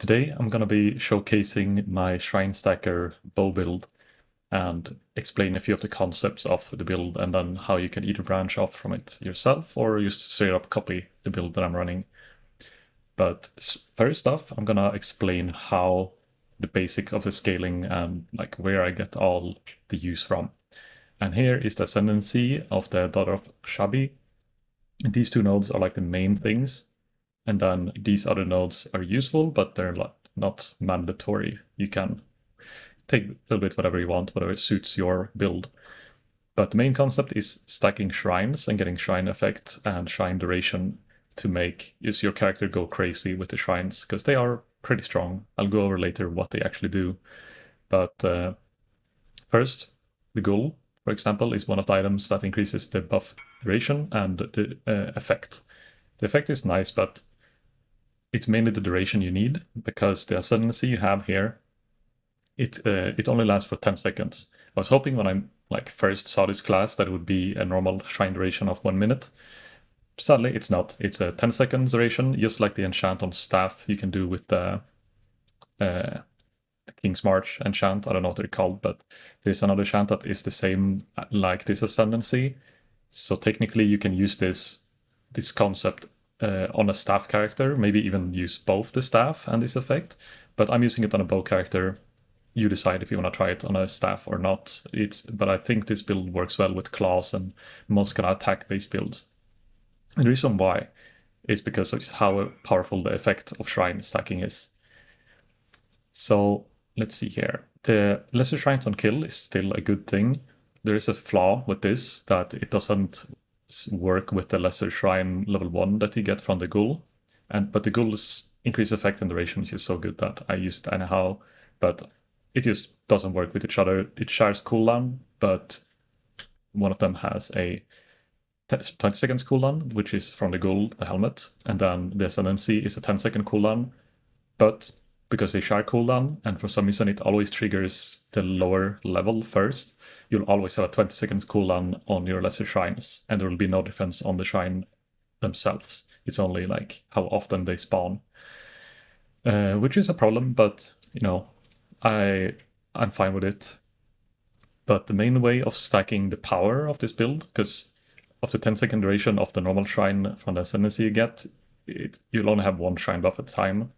Today I'm going to be showcasing my Shrine Stacker bow build and explain a few of the concepts of the build and then how you can either branch off from it yourself or just straight up copy the build that I'm running. But first off, I'm going to explain how the basics of the scaling and like where I get all the use from. And here is the ascendancy of the Daughter of Oshabi. These two nodes are like the main things. And then these other nodes are useful, but they're not mandatory. You can take a little bit whatever you want, whatever suits your build. But the main concept is stacking shrines and getting shrine effect and shrine duration to make your character go crazy with the shrines, because they are pretty strong. I'll go over later what they actually do. But first, the ghoul, for example, is one of the items that increases the buff duration and the effect. The effect is nice, but it's mainly the duration you need, because the ascendancy you have here, it only lasts for 10 seconds. I was hoping when I first saw this class that it would be a normal shrine duration of 1 minute. Sadly, it's not. It's a 10 seconds duration, just like the enchant on staff you can do with the King's March enchant. I don't know what they're called, but there's another enchant that is the same like this ascendancy. So technically you can use this concept on a staff character, maybe even use both the staff and this effect, but I'm using it on a bow character. You decide if you want to try it on a staff or not. But I think this build works well with claws and most kind of attack-based builds. And the reason why is because of how powerful the effect of shrine stacking is. So let's see here. The lesser shrines on kill is still a good thing. There is a flaw with this, that it doesn't work with the lesser shrine level 1 that you get from the ghoul. But the ghoul's increased effect and duration is just so good that I use it anyhow. But it just doesn't work with each other. It shares cooldown, but one of them has a 20 seconds cooldown, which is from the ghoul, the helmet, and then the ascendancy is a 10-second cooldown. But because they share cooldown, and for some reason it always triggers the lower level first, you'll always have a 20-second cooldown on your lesser shrines, and there will be no difference on the shrine themselves. It's only like how often they spawn, which is a problem, but you know, I'm fine with it. But the main way of stacking the power of this build, because of the 10-second duration of the normal shrine from the ascendancy you get, you'll only have one shrine buff at a time.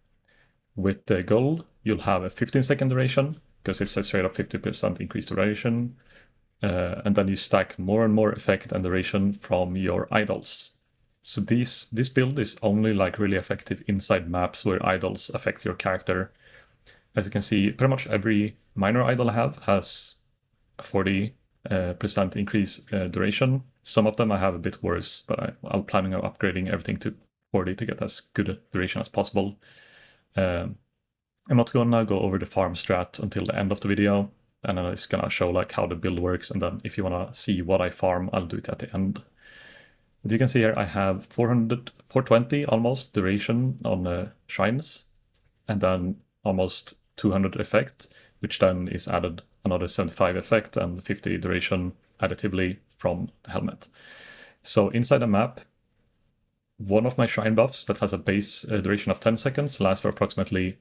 With the ghoul, you'll have a 15-second duration, because it's a straight up 50% increased duration. And then you stack more and more effect and duration from your idols. So this build is only like really effective inside maps where idols affect your character. As you can see, pretty much every minor idol I have has a 40% increase duration. Some of them I have a bit worse, but I'm planning on upgrading everything to 40 to get as good a duration as possible. I'm not gonna go over the farm strat until the end of the video, and I'm just gonna show like how the build works, and then if you wanna see what I farm, I'll do it at the end. As you can see here, I have 420 almost duration on the shrines, and then almost 200 effect, which then is added another 75 effect and 50 duration additively from the helmet. So inside the map, one of my shrine buffs that has a base duration of 10 seconds lasts for approximately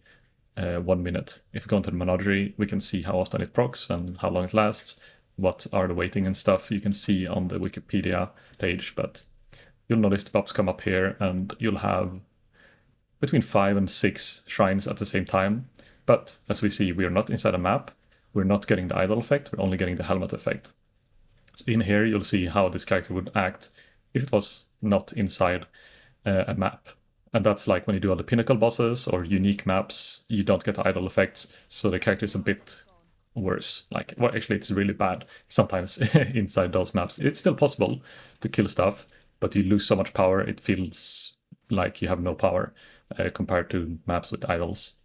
1 minute. If we go into the menagerie, we can see how often it procs and how long it lasts, what are the weighting and stuff you can see on the Wikipedia page. But you'll notice the buffs come up here, and you'll have between 5 and 6 shrines at the same time. But as we see, we are not inside a map. We're not getting the idol effect, we're only getting the helmet effect. So in here, you'll see how this character would act if it was not inside a map. And that's like when you do all the pinnacle bosses or unique maps, you don't get idol effects, so the character is a bit worse. Well, actually it's really bad sometimes inside those maps. It's still possible to kill stuff, but you lose so much power, it feels like you have no power compared to maps with idols.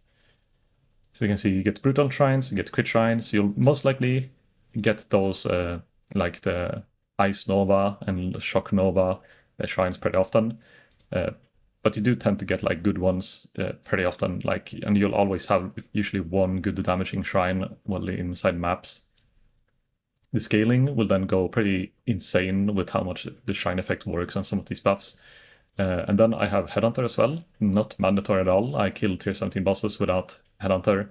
So you can see you get brutal shrines, you get crit shrines. You'll most likely get those like the Ice Nova and Shock Nova shrines pretty often. But you do tend to get like good ones pretty often, and you'll always have usually one good damaging shrine while inside maps. The scaling will then go pretty insane with how much the shrine effect works on some of these buffs. And then I have Headhunter as well, not mandatory at all. I kill tier 17 bosses without Headhunter,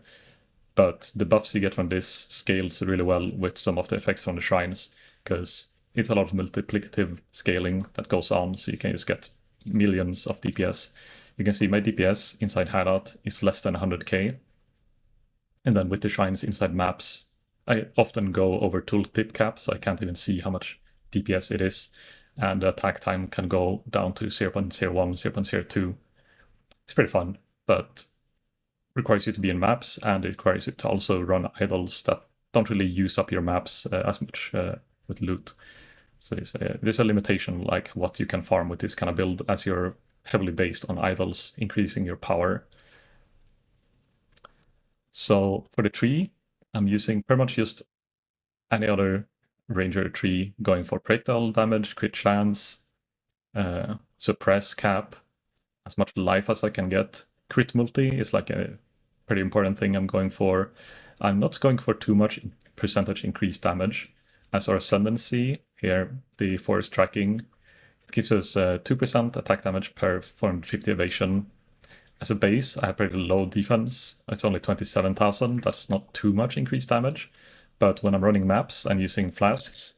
but the buffs you get from this scales really well with some of the effects from the shrines, because it's a lot of multiplicative scaling that goes on, so you can just get millions of DPS. You can see my DPS inside Hideout is less than 100k, and then with the shrines inside maps, I often go over tooltip cap, so I can't even see how much DPS it is, and the attack time can go down to 0.01, 0.02. It's pretty fun, but requires you to be in maps, and it requires you to also run idols that don't really use up your maps as much with loot. So there's a limitation like what you can farm with this kind of build, as you're heavily based on idols increasing your power. So for the tree, I'm using pretty much just any other ranger tree, going for projectile damage, crit chance, suppress, cap, as much life as I can get. Crit multi is like a pretty important thing I'm going for. I'm not going for too much percentage increased damage. As our ascendancy here, the forest tracking, it gives us 2% attack damage per 450 evasion. As a base, I have pretty low defense. It's only 27,000. That's not too much increased damage. But when I'm running maps and using flasks,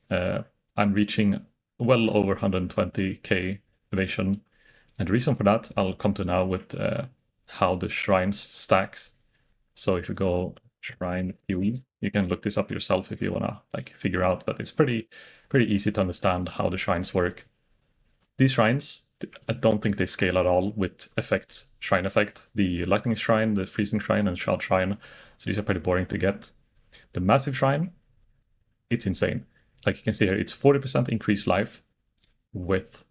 I'm reaching well over 120k evasion. And the reason for that, I'll come to now with how the shrines stacks. So if you go shrine PoE, you can look this up yourself if you wanna like figure out, but it's pretty easy to understand how the shrines work. These shrines, I don't think they scale at all with effects, shrine effect. The lightning shrine, the freezing shrine, and shroud shrine. So these are pretty boring to get. The massive shrine, it's insane. Like you can see here, it's 40% increased life with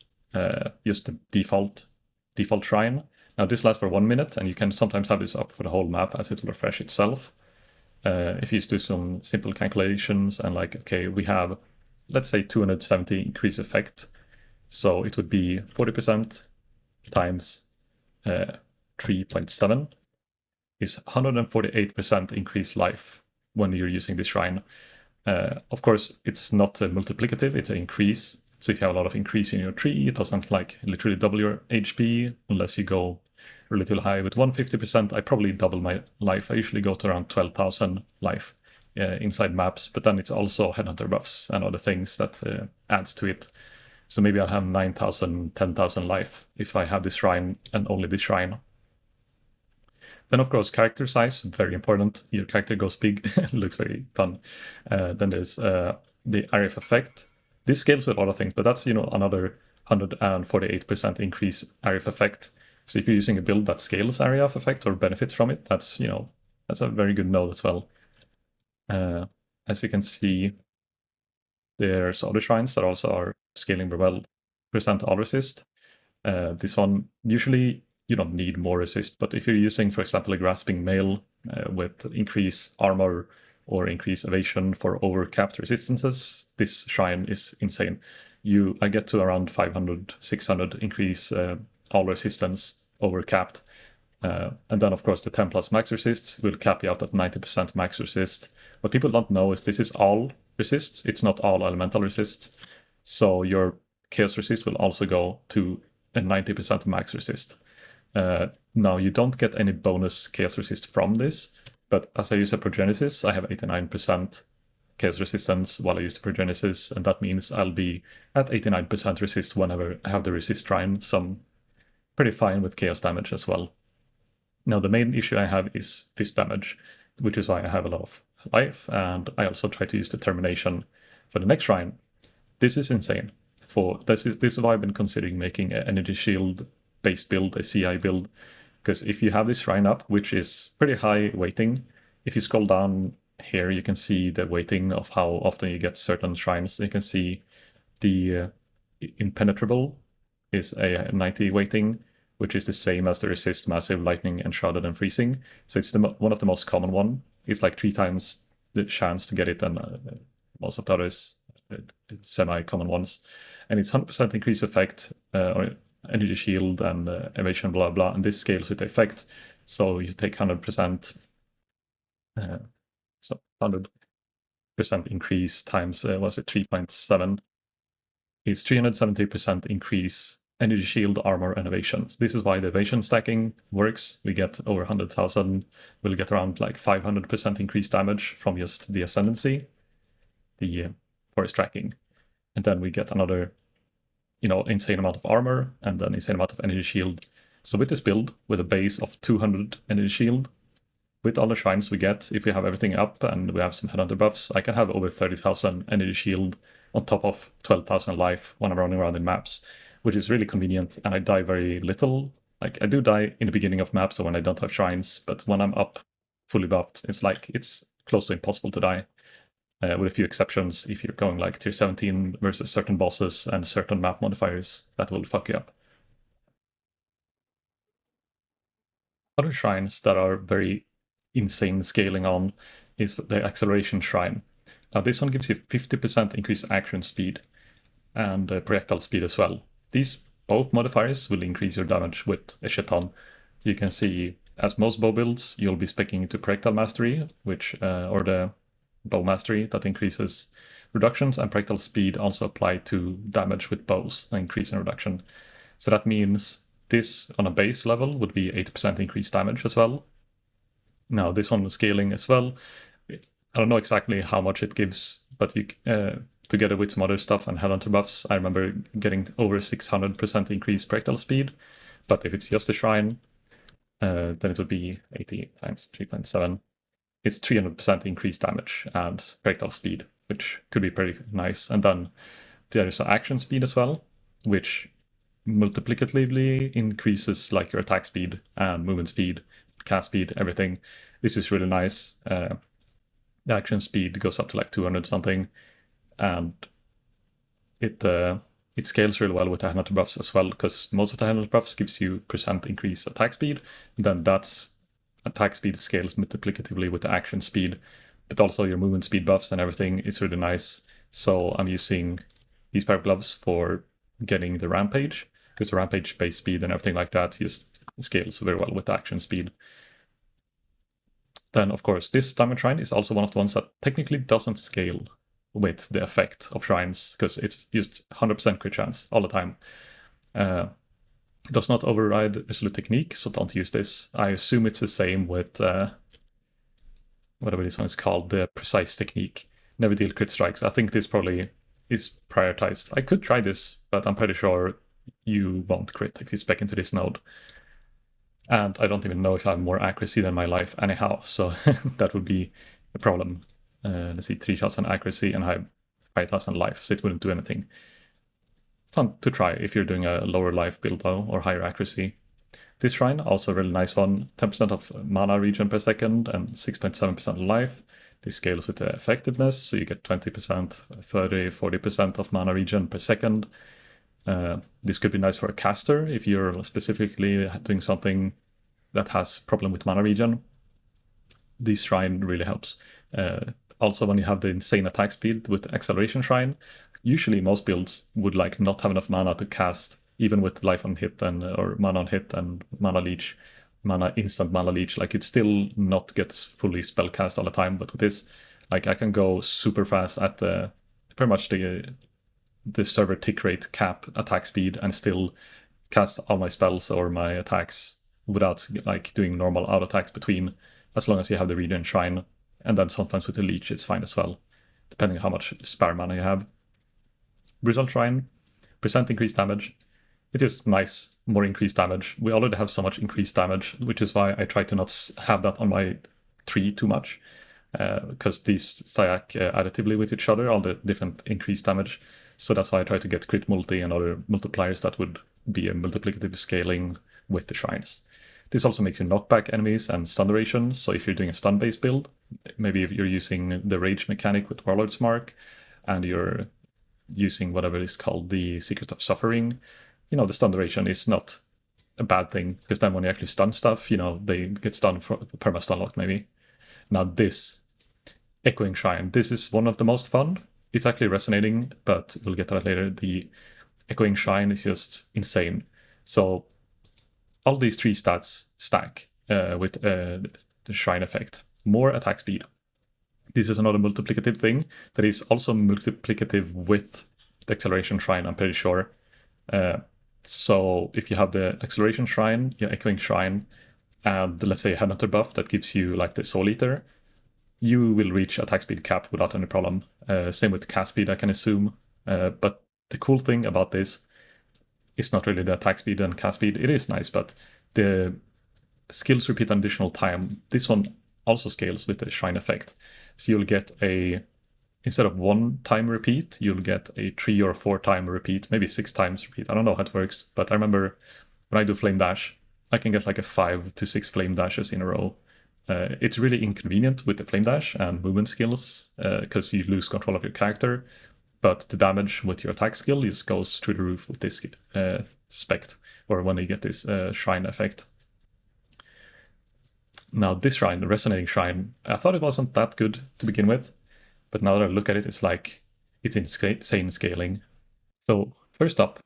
just the default shrine. Now this lasts for 1 minute, and you can sometimes have this up for the whole map as it will refresh itself. If you just do some simple calculations and like, okay, we have, let's say 270 increase effect. So it would be 40% times 3.7 is 148% increased life when you're using this shrine. Of course, it's not a multiplicative, it's an increase. So if you have a lot of increase in your tree, it doesn't like literally double your HP unless you go relatively high. With 150%, I probably double my life. I usually go to around 12,000 life inside maps, but then it's also headhunter buffs and other things that adds to it. So maybe I'll have 9,000, 10,000 life if I have this shrine and only this shrine. Then of course, character size, very important. Your character goes big, looks very fun. Then there's the area of effect. This scales with a lot of things, but that's, another 148% increase area of effect. So if you're using a build that scales area of effect or benefits from it, that's, that's a very good node as well. As you can see, there's other shrines that also are scaling very well. Percent all resist. This one, usually you don't need more resist, but if you're using, for example, a grasping mail with increased armor or increased evasion for overcapped resistances, this shrine is insane. I get to around 500, 600 increase all resistance overcapped. And then, of course, the 10 plus max resists will cap you out at 90% max resist. What people don't know is this is all resists. It's not all elemental resists. So your chaos resist will also go to a 90% max resist. Now, you don't get any bonus chaos resist from this, but as I use a Progenesis, I have 89% chaos resistance while I use the Progenesis, and that means I'll be at 89% resist whenever I have the resist shrine, so I'm pretty fine with chaos damage as well. Now, the main issue I have is fist damage, which is why I have a lot of life, and I also try to use determination for the next shrine. This is insane. This is why I've been considering making an energy shield based build, a CI build, because if you have this shrine up, which is pretty high weighting, if you scroll down here, you can see the weighting of how often you get certain shrines. You can see the impenetrable is a 90 weighting, which is the same as the resist, massive, lightning, enshrouded, and freezing. So it's one of the most common one. It's like 3 times the chance to get it than most of the others, semi-common ones. And it's 100% increase effect, or energy shield and evasion, blah, blah, and this scales with the effect. So you take 100%, so 100% increase times, was it 3.7? Is 370% increase energy shield, armor, and evasion. So this is why the evasion stacking works. We get over 100,000. We'll get around like 500% increased damage from just the ascendancy, the forest tracking. And then we get another, insane amount of armor and then insane amount of energy shield. So with this build, with a base of 200 energy shield, with all the shrines we get, if we have everything up and we have some headhunter buffs, I can have over 30,000 energy shield on top of 12,000 life when I'm running around in maps, which is really convenient, and I die very little. Like, I do die in the beginning of maps or when I don't have shrines, but when I'm up fully buffed, it's close to impossible to die. With a few exceptions, if you're going like tier 17 versus certain bosses and certain map modifiers, that will fuck you up. Other shrines that are very insane scaling on is the acceleration shrine. Now this one gives you 50% increased action speed and projectile speed as well. These both modifiers will increase your damage with a shit ton. You can see, as most bow builds, you'll be speccing into projectile mastery, which or the bow mastery that increases reductions, and projectile speed also apply to damage with bows, an increase in reduction. So that means this on a base level would be 80% increased damage as well. Now this one is scaling as well. I don't know exactly how much it gives, but you together with some other stuff and headhunter buffs, I remember getting over 600% increased projectile speed. But if it's just a shrine, then it would be 80 times 3.7. It's 300% increased damage and projectile speed, which could be pretty nice. And then there's action speed as well, which multiplicatively increases like your attack speed and movement speed, cast speed, everything. This is really nice. The action speed goes up to like 200 something, and it scales really well with the headhunter buffs as well, because most of the headhunter buffs gives you percent increased attack speed, and then that's attack speed scales multiplicatively with the action speed, but also your movement speed buffs and everything is really nice. So I'm using these pair of gloves for getting the rampage, because the rampage base speed and everything like that just scales very well with the action speed. Then, of course, this diamond shrine is also one of the ones that technically doesn't scale with the effect of shrines, because it's just 100% crit chance all the time. It does not override resolute technique, so don't use this. I assume it's the same with whatever this one is called, the precise technique. Never deal crit strikes. I think this probably is prioritized. I could try this, but I'm pretty sure you won't crit if you spec into this node. And I don't even know if I have more accuracy than my life anyhow, so that would be a problem. Let's see, 3,000 accuracy and I have 5,000 life, so it wouldn't do anything. Fun to try if you're doing a lower life build though, or higher accuracy. This shrine, also a really nice one, 10% of mana regen per second and 6.7% life. This scales with the effectiveness, so you get 20%, 30, 40% of mana regen per second. This could be nice for a caster if you're specifically doing something that has problem with mana regen. This shrine really helps. Also, when you have the insane attack speed with acceleration shrine, usually most builds would like not have enough mana to cast, even with life on hit and or mana on hit and mana leech, instant mana leech. Like, it still not gets fully spell cast all the time. But with this, like, I can go super fast at pretty much the server tick rate cap attack speed and still cast all my spells or my attacks without like doing normal auto attacks between, as long as you have the regen shrine. And then sometimes with the leech it's fine as well, depending on how much spare mana you have. Brutal shrine, percent increased damage. It is nice, more increased damage. We already have so much increased damage, which is why I try to not have that on my tree too much, because these stack additively with each other, all the different increased damage. So that's why I try to get crit multi and other multipliers that would be a multiplicative scaling with the shrines. This also makes you knock back enemies and stun duration. So if you're doing a stun-based build, maybe if you're using the rage mechanic with Warlord's Mark, and you're using whatever is called the Secret of Suffering, the stun duration is not a bad thing, because then when you actually stun stuff, they get stunned for perma-stun lock maybe. Now this Echoing Shrine, this is one of the most fun. It's actually resonating, but we'll get to that later. The Echoing Shrine is just insane. So all these three stats stack with the Shrine effect. More attack speed. This is another multiplicative thing that is also multiplicative with the Acceleration Shrine, I'm pretty sure. So if you have the acceleration shrine, your echoing shrine, and let's say a headhunter buff that gives you like the soul eater, you will reach attack speed cap without any problem. Same with cast speed, I can assume. But the cool thing about this is not really the attack speed and cast speed. It is nice, but the skills repeat an additional time. This one also scales with the shrine effect. So you'll get instead of 1 time repeat, you'll get a 3 or 4 time repeat, maybe 6 times repeat. I don't know how it works, but I remember when I do flame dash, I can get like a 5 to 6 flame dashes in a row. It's really inconvenient with the flame dash and movement skills because you lose control of your character, but the damage with your attack skill just goes through the roof with this spect, or when you get this shrine effect. Now this shrine, the resonating shrine, I thought it wasn't that good to begin with, but now that I look at it, it's like, it's insane scaling. So first up,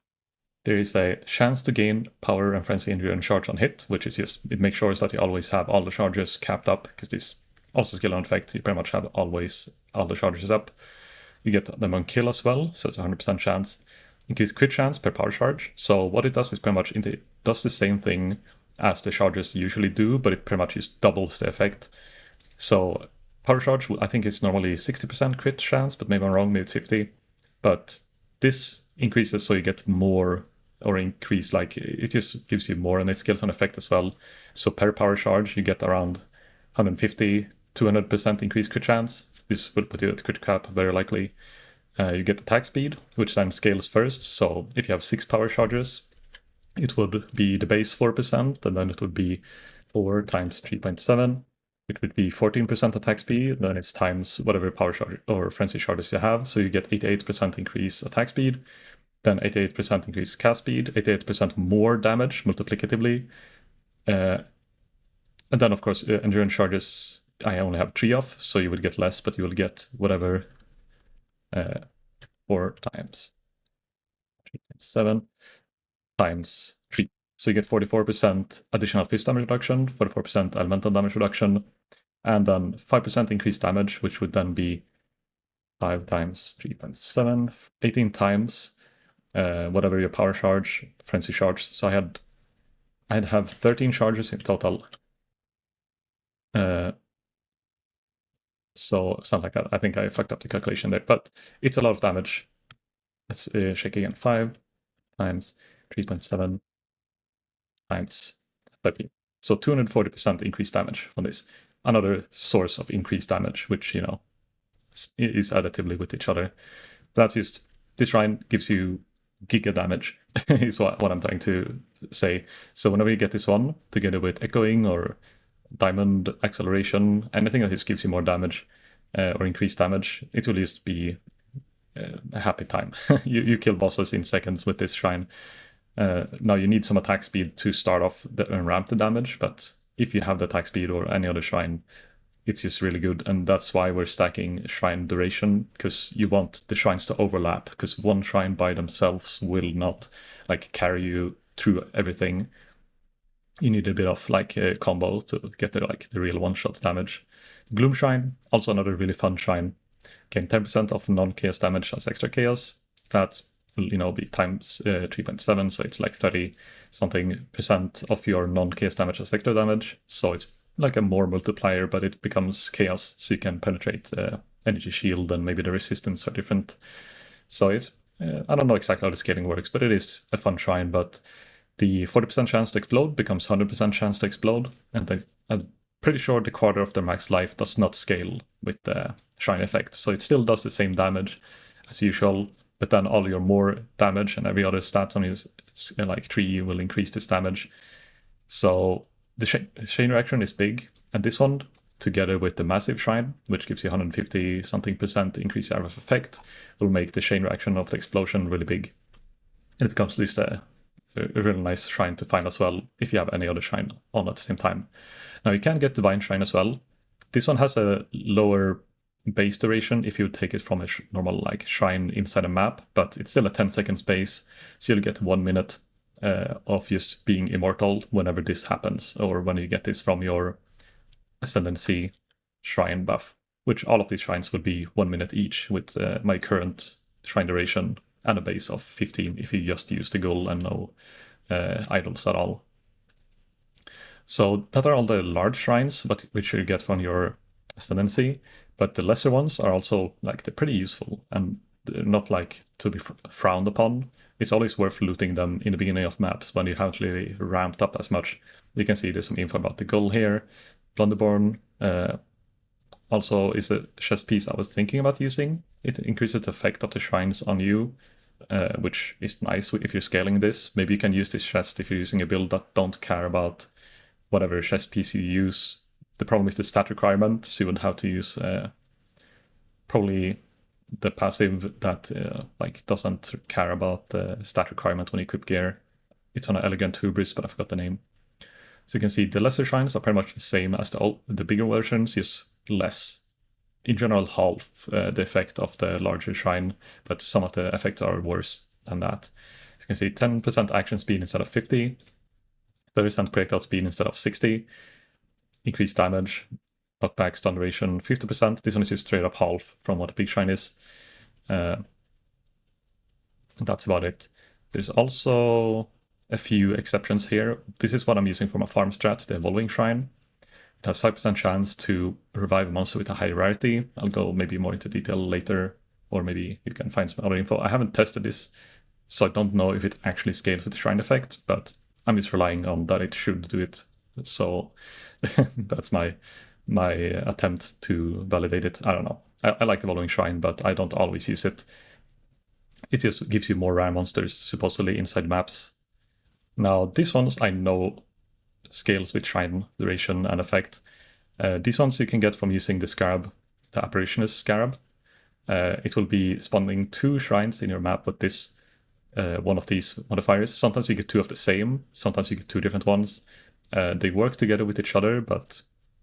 there is a chance to gain power and frenzy injury and charge on hit, which is just, it makes sure that you always have all the charges capped up, because this also skill on effect, you pretty much have always all the charges up. You get them on kill as well, so it's a 100% chance. Increase crit chance per power charge. So what it does is pretty much, it does the same thing as the charges usually do, but it pretty much just doubles the effect. So power charge, I think it's normally 60% crit chance, but maybe I'm wrong, maybe it's 50. But this increases so you get more, or increase, like it just gives you more, and it scales on effect as well. So per power charge, you get around 150, 200% increased crit chance. This will put you at crit cap very likely. You get attack speed, which then scales first. So if you have 6 power charges, it would be the base 4%, and then it would be 4 times 3.7. It would be 14% attack speed, then it's times whatever power charge or frenzy charges you have. So you get 88% increase attack speed, then 88% increase cast speed, 88% more damage multiplicatively. And then, of course, endurance charges, I only have 3 off, so you would get less, but you will get whatever 4 times 3.7 times 3. So you get 44% additional fist damage reduction, 44% elemental damage reduction, and then 5% increased damage, which would then be 5 times 3.7, 18 times whatever your power charge, frenzy charge. So I'd have 13 charges in total. So something like that. I think I fucked up the calculation there, but it's a lot of damage. Let's shake again. 5 times 3.7 times 30. So 240% increased damage from this. Another source of increased damage, which, you know, is additively with each other. But that's just, this shrine gives you giga damage, is what I'm trying to say. So whenever you get this one, together with echoing or diamond acceleration, anything that just gives you more damage or increased damage, it will just be a happy time. you kill bosses in seconds with this shrine. Now you need some attack speed to start off and ramp the damage, but if you have the attack speed or any other shrine, it's just really good. And that's why we're stacking shrine duration, because you want the shrines to overlap, because one shrine by themselves will not like carry you through everything. You need a bit of like a combo to get the real one-shot damage. Gloom Shrine, also another really fun shrine. Gain 10% of non-chaos damage as extra chaos. That will, you know, be times 3.7, so it's like 30-something% of your non-chaos damage as extra damage. So it's like a more multiplier, but it becomes chaos, so you can penetrate energy shield, and maybe the resistance are different. So it's, I don't know exactly how the scaling works, but it is a fun shrine. But the 40% chance to explode becomes 100% chance to explode, and I'm pretty sure the quarter of their max life does not scale with the shrine effect, so it still does the same damage as usual, but then all your more damage and every other stat on his like 3 will increase this damage. So the chain reaction is big, and this one, together with the massive shrine, which gives you 150-something% increase area of effect, will make the chain reaction of the explosion really big. And it becomes at least a really nice shrine to find as well, if you have any other shrine on at the same time. Now you can get Divine Shrine as well. This one has a lower base duration if you take it from a normal like shrine inside a map, but it's still a 10-second base, so you'll get 1 minute of just being immortal whenever this happens, or when you get this from your Ascendancy shrine buff, which all of these shrines would be 1 minute each with my current shrine duration and a base of 15 if you just use the goal and no idols at all. So that are all the large shrines, but which you get from your ascendancy. But the lesser ones are also like they're pretty useful and they're not like to be frowned upon. It's always worth looting them in the beginning of maps when you haven't really ramped up as much. You can see there's some info about the goal here. Blunderborn also is a chest piece I was thinking about using. It increases the effect of the shrines on you, which is nice if you're scaling this. Maybe you can use this chest if you're using a build that don't care about whatever chest piece you use. The problem is the stat requirement, so you would have to use probably the passive that like doesn't care about the stat requirement when you equip gear. It's on an Elegant Hubris, but I forgot the name. So you can see the lesser shrines are pretty much the same as the bigger versions, just less. In general, half the effect of the larger shrine, but some of the effects are worse than that. So you can see 10% action speed instead of 50, 30% projectile speed instead of 60, increased damage, knockback, stun duration 50%. This one is just straight up half from what a big shrine is. That's about it. There's also a few exceptions here. This is what I'm using for my farm strat, the Evolving Shrine. It has 5% chance to revive a monster with a high rarity. I'll go maybe more into detail later, or maybe you can find some other info. I haven't tested this, so I don't know if it actually scales with the shrine effect, but I'm just relying on that it should do it. So that's my attempt to validate it. I don't know. I like the Evolving Shrine, but I don't always use it. It just gives you more rare monsters, supposedly, inside maps. Now, these ones I know scales with shrine duration and effect. These ones you can get from using the scarab, the Apparitionist scarab. It will be spawning 2 shrines in your map with this one of these modifiers. Sometimes you get 2 of the same, sometimes you get 2 different ones. They work together with each other, but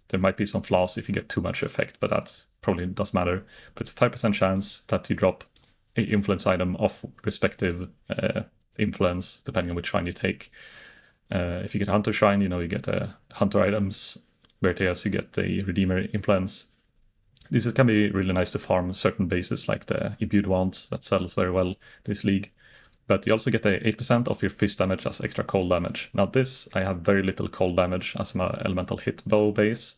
there might be some flaws if you get too much effect, but that probably doesn't matter. But it's a 5% chance that you drop an influence item of respective influence, depending on which shrine you take. If you get Hunter Shrine, you get Hunter items. Berteas, you get the Redeemer influence. This can be really nice to farm certain bases, like the Imbued Wands that sells very well this league. But you also get a 8% of your fist damage as extra cold damage. Now this, I have very little cold damage as my elemental hit bow base.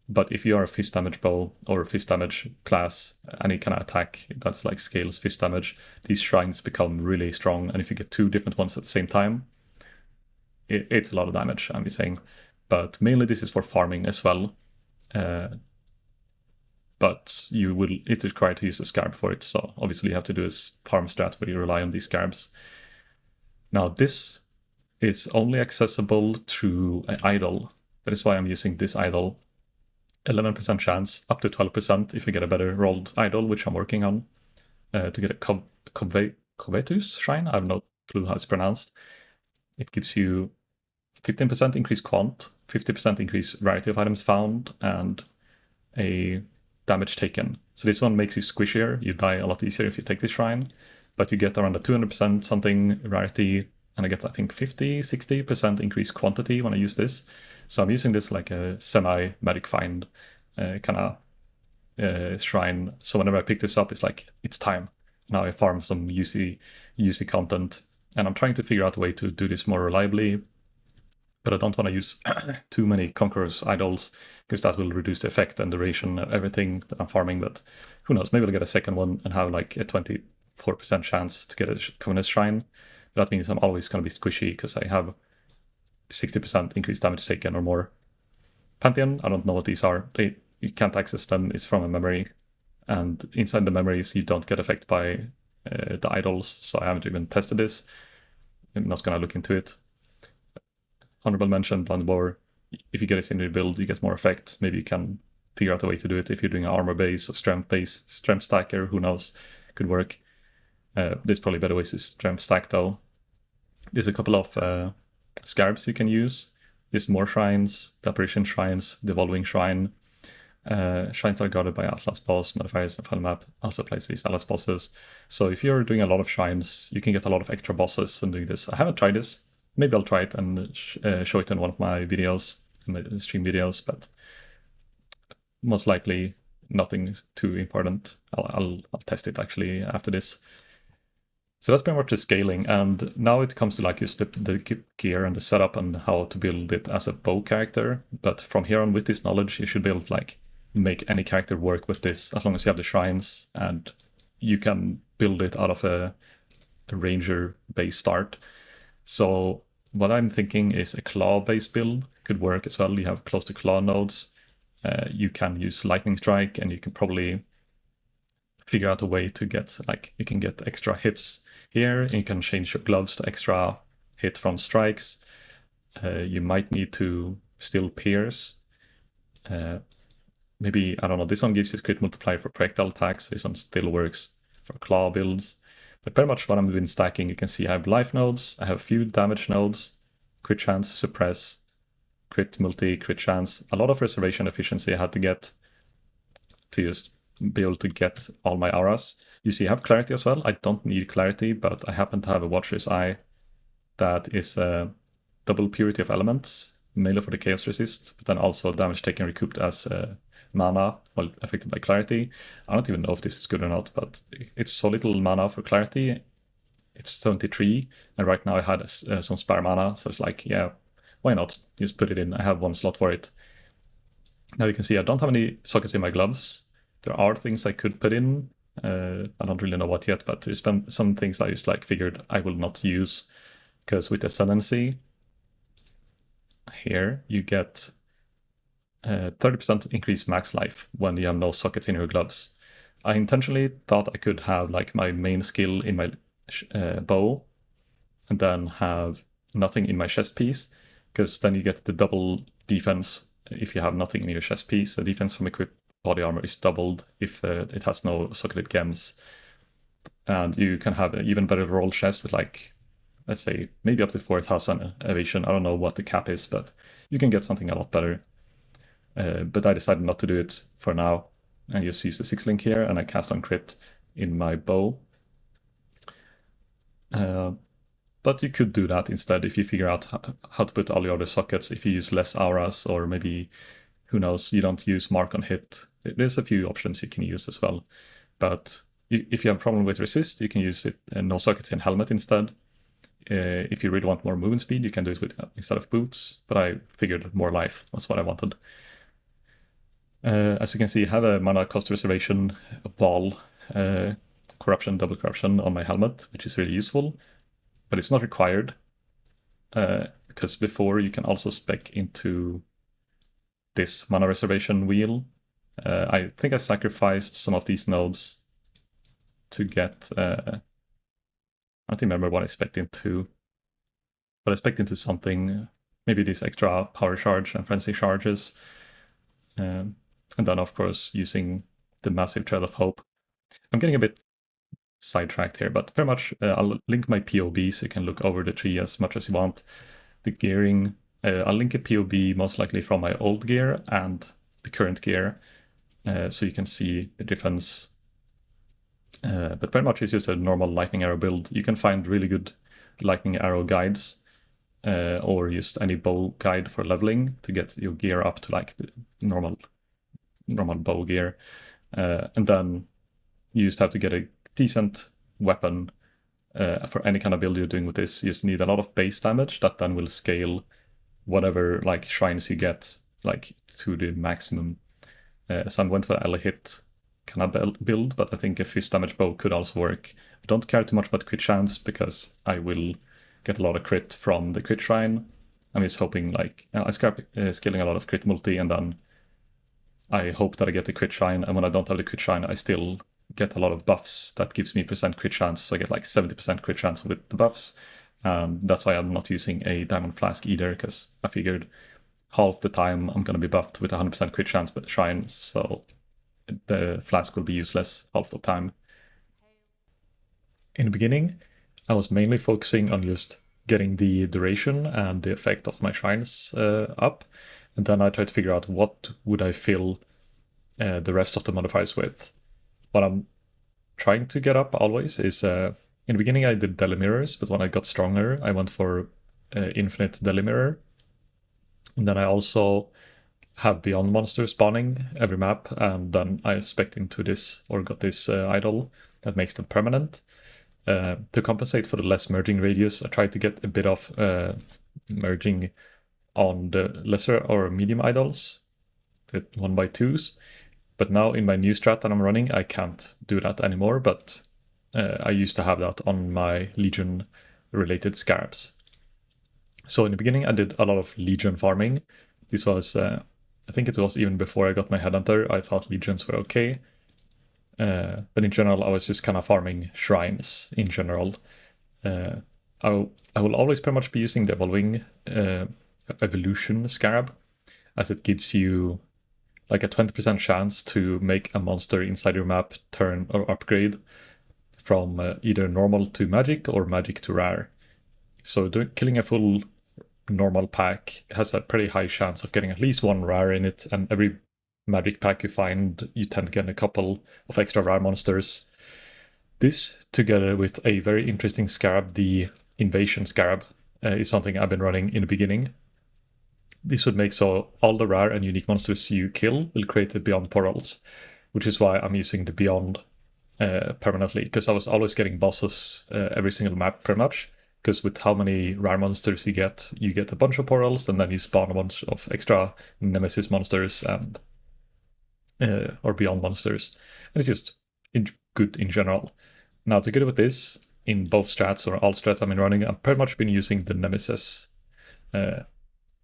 But if you are a fist damage bow or a fist damage class, any kind of attack that like scales fist damage, these shrines become really strong. And if you get 2 different ones at the same time, it's a lot of damage, I'm saying. But mainly this is for farming as well. But it's required to use a scarab for it, so obviously you have to do a farm strat where you rely on these scarabs. Now this is only accessible through an idol. That is why I'm using this idol. 11% chance, up to 12% if you get a better rolled idol, which I'm working on, to get a Covetus Shrine. I have no clue how it's pronounced. It gives you 15% increased quant, 50% increased rarity of items found, and a damage taken. So this one makes you squishier. You die a lot easier if you take this shrine, but you get around a 200% something rarity, and I get, I think, 50-60% increased quantity when I use this. So I'm using this like a semi-magic find kind of shrine. So whenever I pick this up, it's like, it's time. Now I farm some UC content, and I'm trying to figure out a way to do this more reliably, but I don't want to use too many Conqueror's idols, because that will reduce the effect and duration of everything that I'm farming. But who knows, maybe I'll get a second one and have like a 24% chance to get a Covenant Shrine. But that means I'm always going to be squishy, because I have 60% increased damage taken or more. Pantheon, I don't know what these are. You can't access them, it's from a memory. And inside the memories, you don't get affected by the idols, so I haven't even tested this. I'm not going to look into it. Honorable mention, Blunderbore. If you get this in your build, you get more effect. Maybe you can figure out a way to do it if you're doing an armor base or strength base, strength stacker, who knows, could work. There's probably better ways to strength stack though. There's a couple of scarabs you can use. There's more shrines, the Apparition Shrines, the Evolving Shrine. Shrines are guarded by Atlas boss, modifiers, and final map also applies to these Atlas bosses. So if you're doing a lot of shrines, you can get a lot of extra bosses when doing this. I haven't tried this. Maybe I'll try it and show it in one of my videos, in my stream videos, but most likely nothing too important. I'll test it actually after this. So that's pretty much the scaling, and now it comes to like just the gear and the setup and how to build it as a bow character. But from here on, with this knowledge, you should be able to like make any character work with this as long as you have the shrines, and you can build it out of a ranger base start. So what I'm thinking is a claw base build could work as well. You have close to claw nodes. You can use lightning strike, and you can probably figure out a way to get like you can get extra hits here. You can change your gloves to extra hit from strikes. You might need to still pierce. Maybe, I don't know, this one gives you crit multiplier for projectile attacks. This one still works for claw builds. But pretty much what I've been stacking, you can see I have life nodes, I have a few damage nodes, crit chance, suppress, crit multi, crit chance. A lot of reservation efficiency I had to get to just be able to get all my auras. You see I have clarity as well. I don't need clarity, but I happen to have a Watcher's Eye that is double purity of elements, mainly for the chaos resist, but then also damage taken recouped as mana, well, affected by clarity. I don't even know if this is good or not, but it's so little mana for clarity. It's 73, and right now I had some spare mana, so it's like, yeah, why not? Just put it in. I have one slot for it. Now you can see I don't have any sockets in my gloves. There are things I could put in. I don't really know what yet, but there's been some things I just like figured I will not use, because with Ascendancy, here you get 30% increased max life when you have no sockets in your gloves. I intentionally thought I could have like my main skill in my bow and then have nothing in my chest piece, because then you get the double defense if you have nothing in your chest piece. The defense from equipped body armor is doubled if it has no socketed gems. And you can have an even better roll chest with like, let's say, maybe up to 4,000 evasion. I don't know what the cap is, but you can get something a lot better. But I decided not to do it for now. I just use the 6-link here, and I cast on crit in my bow. But you could do that instead if you figure out how to put all your other sockets, if you use less auras, or maybe, who knows, you don't use mark on hit. There's a few options you can use as well. But if you have a problem with resist, you can use it no sockets in helmet instead. If you really want more movement speed, you can do it with instead of boots, but I figured more life was what I wanted. As you can see, I have a mana cost reservation wall, corruption, double corruption on my helmet, which is really useful, but it's not required, because before you can also spec into this mana reservation wheel. I think I sacrificed some of these nodes to get, I don't remember what I spec'd into, but I spec'd into something, maybe these extra power charge and frenzy charges. And then, of course, using the massive Tread of Hope. I'm getting a bit sidetracked here, but pretty much I'll link my POB so you can look over the tree as much as you want. The gearing, I'll link a POB most likely from my old gear and the current gear, so you can see the difference. But pretty much it's just a normal lightning arrow build. You can find really good lightning arrow guides, or just any bow guide for leveling to get your gear up to like the normal bow gear. And then you just have to get a decent weapon for any kind of build you're doing with this. You just need a lot of base damage that then will scale whatever like shrines you get like to the maximum. So I went for L hit kind of build, but I think a fist damage bow could also work. I don't care too much about crit chance because I will get a lot of crit from the crit shrine. I'm just hoping like I scrap scaling a lot of crit multi, and then I hope that I get the crit shrine, and when I don't have the crit shrine, I still get a lot of buffs that gives me percent crit chance, so I get like 70% crit chance with the buffs. That's why I'm not using a diamond flask either, because I figured half the time I'm going to be buffed with 100% crit chance with the shrine, so the flask will be useless half the time. In the beginning, I was mainly focusing on just getting the duration and the effect of my shrines up, and then I tried to figure out what would I fill the rest of the modifiers with. What I'm trying to get up always is, in the beginning I did Deli Mirrors, but when I got stronger I went for Infinite Deli Mirror. And then I also have Beyond Monster spawning every map, and then I spec'd into this, or got this idol that makes them permanent. To compensate for the less merging radius, I tried to get a bit of merging on the lesser or medium idols, the 1x2s. But now in my new strat that I'm running, I can't do that anymore, but I used to have that on my Legion-related scarabs. So in the beginning, I did a lot of Legion farming. This was, I think it was even before I got my Headhunter, I thought Legions were okay. But in general, I was just kind of farming shrines in general. I will always pretty much be using the evolution scarab, as it gives you like a 20% chance to make a monster inside your map turn or upgrade from either normal to magic or magic to rare. So killing a full normal pack has a pretty high chance of getting at least one rare in it, and every magic pack you find, you tend to get a couple of extra rare monsters. This, together with a very interesting scarab, the Evasion scarab, is something I've been running in the beginning. This would make so all the rare and unique monsters you kill will create the Beyond portals, which is why I'm using the Beyond permanently, because I was always getting bosses every single map pretty much, because with how many rare monsters you get a bunch of portals, and then you spawn a bunch of extra Nemesis monsters and or Beyond monsters, and it's just good in general. Now, together with this, in both strats or all strats I've been running, I've pretty much been using the Nemesis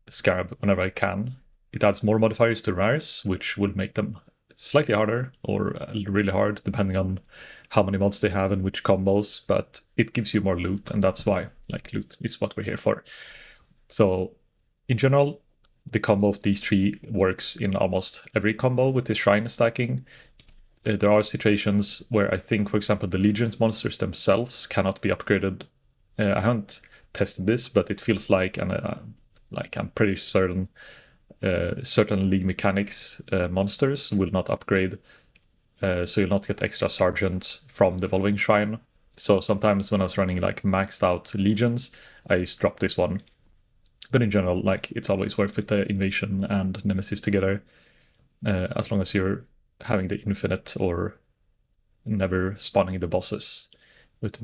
scarab whenever I can. It adds more modifiers to rares, which will make them slightly harder or really hard, depending on how many mods they have and which combos, but it gives you more loot, and that's why, like, loot is what we're here for. So, in general, the combo of these three works in almost every combo with the shrine stacking. There are situations where I think, for example, the Legions monsters themselves cannot be upgraded. I haven't tested this, but it feels like, and I'm pretty certain certain League Mechanics monsters will not upgrade, so you'll not get extra Sergeants from the Evolving Shrine. So sometimes when I was running like maxed out Legions, I just dropped this one. But in general, like, it's always worth it, the Invasion and Nemesis together, as long as you're having the infinite or never spawning the bosses with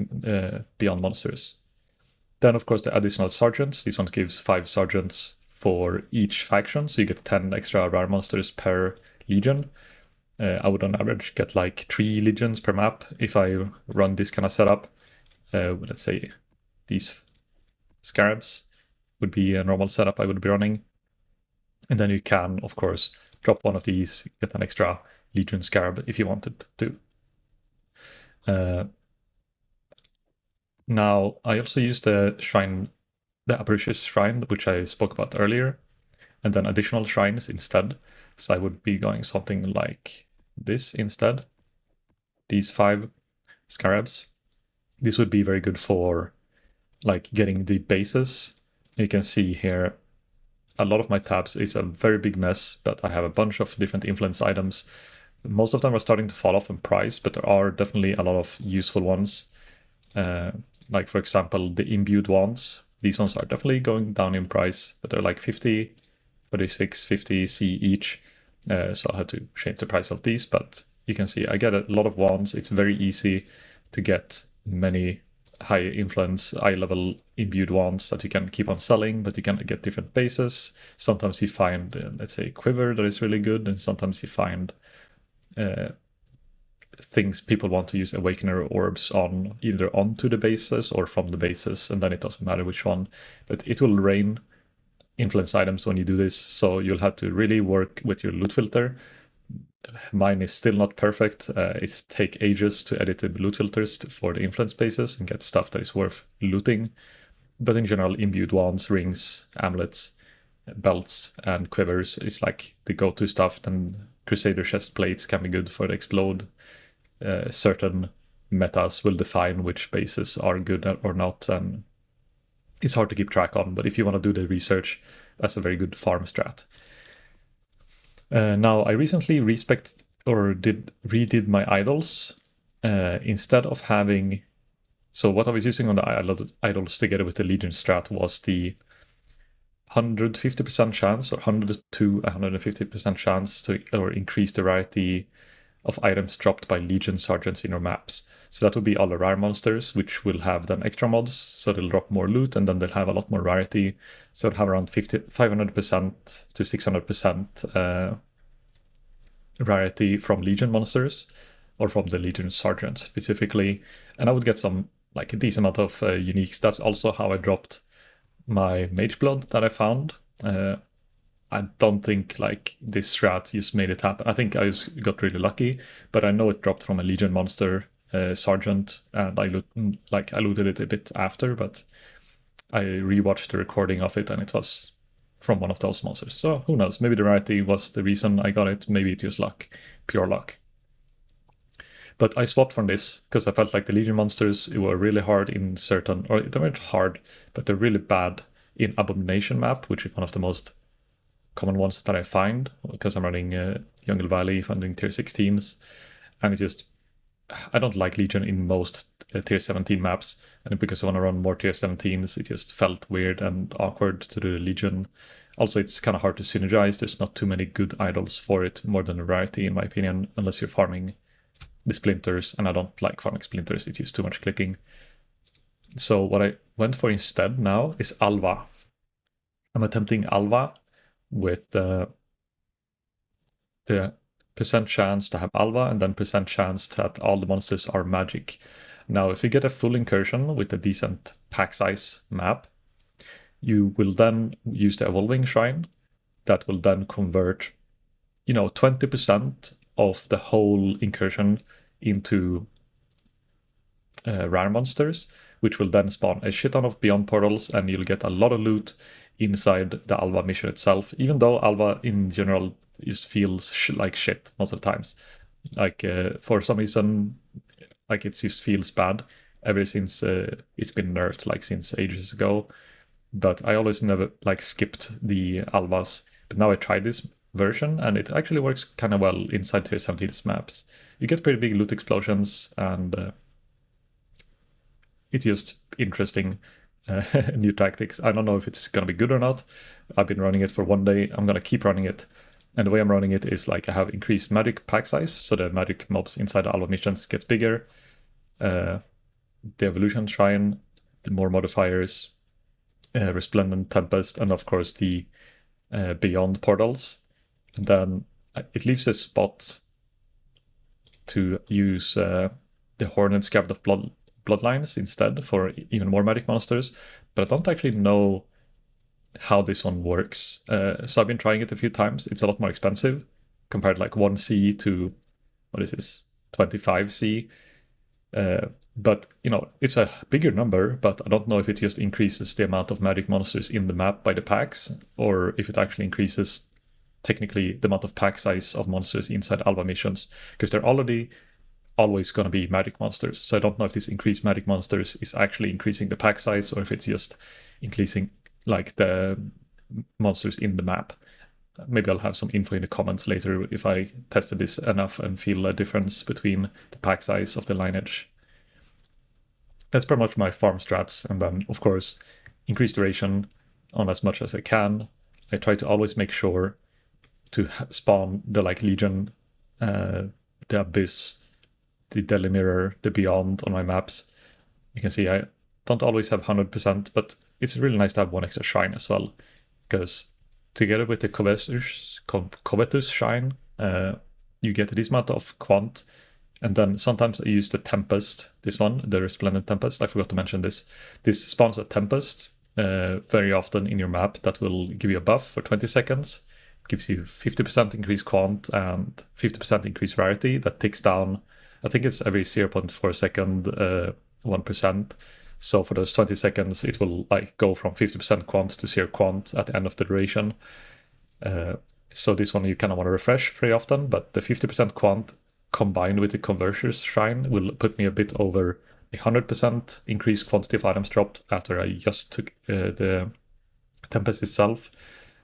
Beyond monsters. Then, of course, the additional Sergeants. These ones gives 5 Sergeants for each faction, so you get 10 extra rare monsters per Legion. I would on average get like 3 Legions per map if I run this kind of setup. Let's say these Scarabs would be a normal setup I would be running. And then you can, of course, drop one of these, get an extra Legion Scarab if you wanted to. Now, I also use the shrine, the Avaricious Shrine, which I spoke about earlier, and then additional shrines instead. So I would be going something like this instead. These 5 Scarabs. This would be very good for like getting the bases. You can see here a lot of my tabs is a very big mess, but I have a bunch of different influence items. Most of them are starting to fall off in price, but there are definitely a lot of useful ones. Like, for example, the imbued wands. These ones are definitely going down in price, but they're like 50, 46, 50 C each. So I had to change the price of these, but you can see I get a lot of wands. It's very easy to get many high influence, high level imbued wands that you can keep on selling, but you can get different bases. Sometimes you find, let's say, quiver that is really good, and sometimes you find things people want to use Awakener orbs on, either onto the bases or from the bases, and then it doesn't matter which one. But it will rain influence items when you do this, so you'll have to really work with your loot filter. Mine is still not perfect. It's take ages to edit the loot filters for the influence bases and get stuff that is worth looting. But in general, imbued wands, rings, amulets, belts, and quivers is like the go-to stuff. Then Crusader chest plates can be good for the explode. Certain metas will define which bases are good or not, and it's hard to keep track on. But if you want to do the research, that's a very good farm strat. Now, I recently redid my idols. Instead of having... So what I was using on the idols together with the Legion strat was the 150% chance, or 100 to 150% chance to, or increase the rarity of items dropped by Legion sergeants in your maps. So that would be all the rare monsters, which will have then extra mods, so they'll drop more loot, and then they'll have a lot more rarity. So it'll have around 500% to 600% rarity from Legion monsters, or from the Legion sergeant specifically. And I would get some, like, a decent amount of uniques. That's also how I dropped my Mage Blood that I found. I don't think like this strat just made it happen. I think I just got really lucky, but I know it dropped from a Legion monster sergeant, and I looted it a bit after, but I rewatched the recording of it and it was from one of those monsters. So who knows? Maybe the rarity was the reason I got it. Maybe it's just luck, pure luck. But I swapped from this because I felt like the Legion monsters were really hard in certain, or they weren't hard, but they're really bad in Abomination map, which is one of the most common ones that I find, because I'm running Jungle Valley if I'm doing tier 6 teams, and it just, I don't like Legion in most tier 17 maps, and because I want to run more tier 17s, it just felt weird and awkward to do Legion. Also, it's kind of hard to synergize. There's not too many good idols for it, more than a rarity in my opinion, unless you're farming the splinters, and I don't like farming splinters, it's just too much clicking. So what I went for instead now is Alva. I'm attempting Alva with the percent chance to have Alva, and then percent chance that all the monsters are magic. Now, if you get a full incursion with a decent pack size map, you will then use the Evolving Shrine that will then convert, 20% of the whole incursion into rare monsters, which will then spawn a shit ton of Beyond portals, and you'll get a lot of loot inside the Alva mission itself, even though Alva in general just feels like shit most of the times. Like, for some reason, like, it just feels bad ever since it's been nerfed, like, since ages ago. But I always never, like, skipped the Alvas. But now I tried this version, and it actually works kind of well inside tier 17 maps. You get pretty big loot explosions, and it's just interesting new tactics. I don't know if it's gonna be good or not. I've been running it for one day. I'm gonna keep running it. And the way I'm running it is like I have increased magic pack size, so the magic mobs inside the Alva missions gets bigger. The Evolution Shrine, the more modifiers, Resplendent Tempest, and of course the Beyond portals. And then it leaves a spot to use the Horned Scabbard of Bloodlines instead for even more magic monsters, but I don't actually know how this one works. So I've been trying it a few times. It's a lot more expensive compared like 1C to, what is this, 25C. But, it's a bigger number, but I don't know if it just increases the amount of magic monsters in the map by the packs, or if it actually increases technically the amount of pack size of monsters inside Alva missions, because they're always going to be magic monsters. So I don't know if this increased magic monsters is actually increasing the pack size, or if it's just increasing like the monsters in the map. Maybe I'll have some info in the comments later if I tested this enough and feel a difference between the pack size of the lineage. That's pretty much my farm strats, and then of course increase duration on as much as I can. I try to always make sure to spawn the like Legion, the Abyss, the Deadly Mirror, the Beyond on my maps. You can see I don't always have 100%, but it's really nice to have one extra shrine as well, because together with the Covetous Shrine, you get this amount of quant, and then sometimes I use the Tempest, this one, the Resplendent Tempest. I forgot to mention this. This spawns a Tempest very often in your map that will give you a buff for 20 seconds. It gives you 50% increased quant and 50% increased rarity that ticks down. I think it's every 0.4 second, 1%. So for those 20 seconds, it will like go from 50% quant to 0 quant at the end of the duration. So this one you kind of want to refresh pretty often, but the 50% quant combined with the Converser's Shrine will put me a bit over 100% increased quantity of items dropped after I just took the Tempest itself.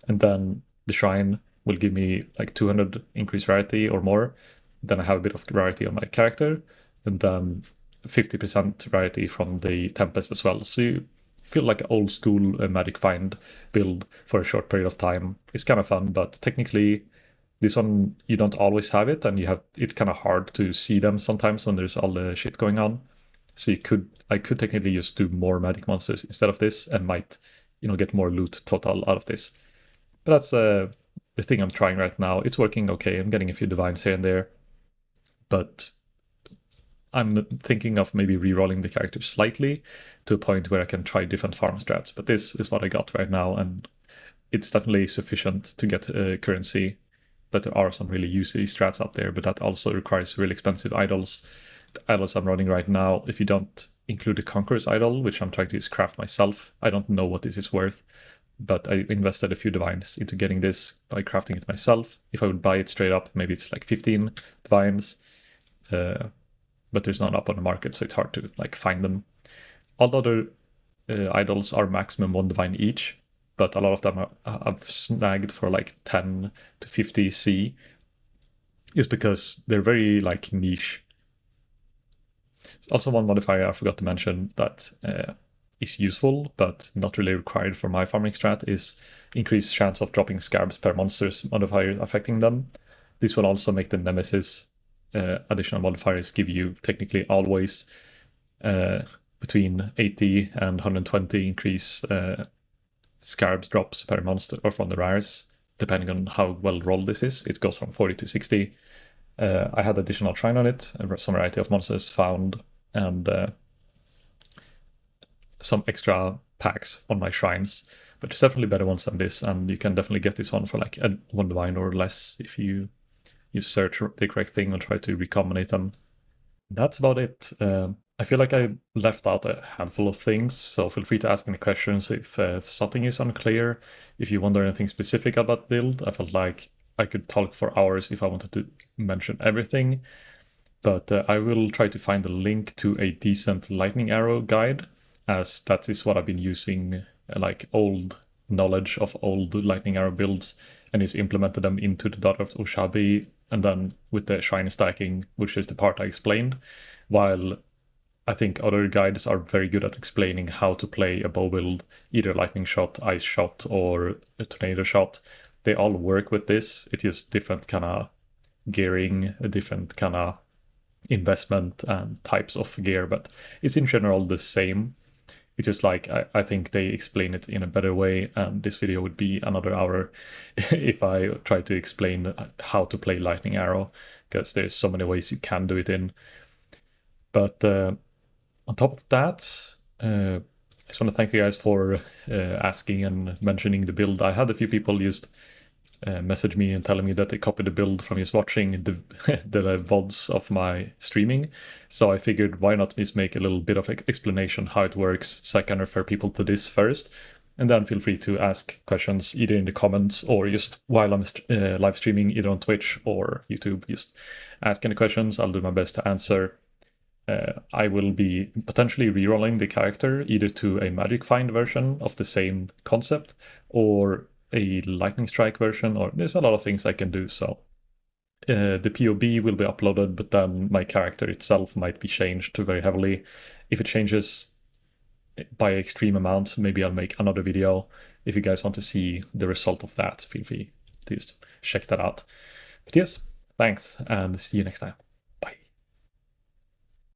And then the Shrine will give me like 200 increased rarity or more. Then I have a bit of rarity on my character, and then 50% rarity from the Tempest as well. So you feel like an old school Magic Find build for a short period of time. It's kind of fun, but technically This one, you don't always have it, and it's kind of hard to see them sometimes when there's all the shit going on. So I could technically just do more magic monsters instead of this, and might, get more loot total out of this. But that's the thing I'm trying right now. It's working okay. I'm getting a few divines here and there, but I'm thinking of maybe re-rolling the character slightly to a point where I can try different farm strats. But this is what I got right now, and it's definitely sufficient to get currency. But there are some really usey strats out there, but that also requires really expensive idols. The idols I'm running right now, if you don't include the Conqueror's idol, which I'm trying to just craft myself, I don't know what this is worth, but I invested a few divines into getting this by crafting it myself. If I would buy it straight up, maybe it's like 15 divines, but there's none up on the market, so it's hard to find them. All the other idols are maximum 1 divine each, but a lot of them I've snagged for 10 to 50 C, is because they're very niche. Also, one modifier I forgot to mention that is useful but not really required for my farming strat is increased chance of dropping scarabs per monster's modifier affecting them. This will also make the Nemesis additional modifiers give you technically always between 80 and 120 increase scarabs drops per monster, or from the rares, depending on how well rolled this is. It goes from 40 to 60. I had additional shrine on it, some variety of monsters found, and some extra packs on my shrines. But there's definitely better ones than this, and you can definitely get this one for 1 divine or less if you search the correct thing and try to recombinate them. That's about it. I feel like I left out a handful of things, so feel free to ask any questions if something is unclear. If you wonder anything specific about build, I felt like I could talk for hours if I wanted to mention everything. But I will try to find a link to a decent lightning arrow guide, as that is what I've been using, old knowledge of old lightning arrow builds, and just implemented them into the Daughter of Oshabi, and then with the shrine stacking, which is the part I explained, while I think other guides are very good at explaining how to play a bow build, either lightning shot, ice shot, or a tornado shot. They all work with this. It's just different kind of gearing, a different kind of investment and types of gear, but it's in general the same. It's just I think they explain it in a better way, and this video would be another hour if I try to explain how to play lightning arrow, because there's so many ways you can do it in. But on top of that, I just want to thank you guys for asking and mentioning the build. I had a few people just message me and telling me that they copied the build from just watching the VODs of my streaming. So I figured, why not just make a little bit of explanation how it works, so I can refer people to this first. And then feel free to ask questions either in the comments or just while I'm live streaming, either on Twitch or YouTube. Just ask any questions. I'll do my best to answer. I will be potentially rerolling the character either to a Magic Find version of the same concept or a Lightning Strike version, or there's a lot of things I can do. So the POB will be uploaded, but then my character itself might be changed very heavily. If it changes by extreme amounts, maybe I'll make another video. If you guys want to see the result of that, feel free to just check that out. But yes, thanks, and see you next time.